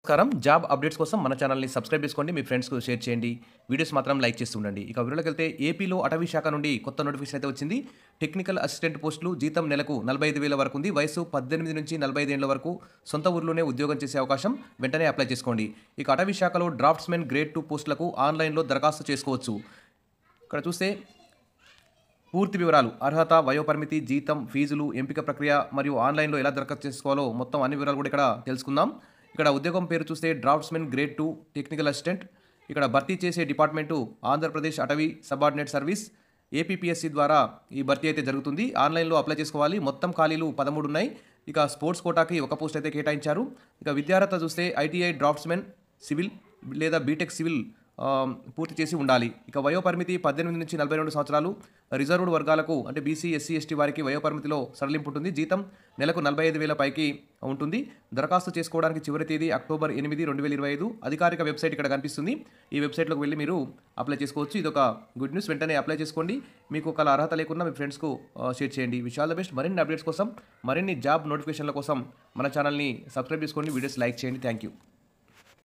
నమస్కారం. Job updates కోసం మన ఛానల్‌ని సబ్స్క్రైబ్ చేసుకోండి. మీ ఫ్రెండ్స్‌కు షేర్ చేయండి. వీడియోస్ మాత్రం లైక్ చేస్తూ ఉండండి. ఇక వివరాలకెళ్తే ఏపీలో అటవీ శాఖ నుండి కొత్త నోటిఫికేషన్ అయితే వచ్చింది. టెక్నికల్ అసిస్టెంట్ పోస్టులు జీతం నెలకు 45,000 వరకు ఉంది. వయసు 18 నుంచి 45 ఏళ్ల వరకు సొంత ఊర్లోనే ఉద్యోగం చేసే అవకాశం. వెంటనే అప్లై చేసుకోండి. ఇక అటవీ శాఖలో డ్రాఫ్ట్స్‌మెన్ గ్రేడ్ 2 పోస్టులకు ఆన్‌లైన్‌లో దరఖాస్తు చేసుకోవచ్చు. ఇక్కడ చూస్తే పూర్తి వివరాలు, అర్హత, వయోపరిమితి, జీతం, ఫీజులు, ఎంపిక ప్రక్రియ మరియు ఆన్‌లైన్‌లో ఎలా దరఖాస్తు చేసుకోవాలో మొత్తం అన్ని వివరాలు కూడా ఇక్కడ తెలుసుకుందాం. ఇక్కడ ఉద్యోగం పేరు చూస్తే డ్రాఫ్ట్స్మెన్ గ్రేడ్ 2 టెక్నికల్ అసిస్టెంట్. ఇక్కడ భర్తీ చేసే డిపార్ట్మెంటు ఆంధ్రప్రదేశ్ అటవీ సబార్డినేట్ సర్వీస్ ఏపీపీఎస్సీ ద్వారా ఈ భర్తీ అయితే జరుగుతుంది. ఆన్లైన్‌లో అప్లై చేసుకోవాలి. మొత్తం ఖాళీలు 13 ఉన్నాయి. ఇక స్పోర్ట్స్ కోటాకి ఒక పోస్ట్ అయితే కేటాయించారు. ఇక విద్యార్హత చూస్తే ఐటీఐ డ్రాఫ్ట్స్మెన్ సివిల్ లేదా బీటెక్ సివిల్ పూర్తి చేసి ఉండాలి. ఇక వయోపరిమితి 18 నుంచి 42 సంవత్సరాలు. రిజర్వ్డ్ వర్గాలకు అంటే బీసీ, ఎస్సీ, ఎస్టీ వారికి వయోపరిమితిలో సడలింపు ఉంటుంది. జీతం నెలకు 45,000 పైకి ఉంటుంది. దరఖాస్తు చేసుకోవడానికి చివరి తేదీ అక్టోబర్ 8, 2025. అధికారిక వెబ్సైట్ ఇక్కడ కనిపిస్తుంది. ఈ వెబ్సైట్లోకి వెళ్ళి మీరు అప్లై చేసుకోవచ్చు. ఇదొక గుడ్ న్యూస్. వెంటనే అప్లై చేసుకోండి. మీకు ఒకవేళ అర్హత లేకున్నా మీ ఫ్రెండ్స్కు షేర్ చేయండి. Wish all the best. మరిన్ని అప్డేట్స్ కోసం, మరిన్ని జాబ్ నోటిఫికేషన్ల కోసం మన ఛానల్ని సబ్స్క్రైబ్ చేసుకోండి. వీడియోస్ లైక్ చేయండి. Thank you.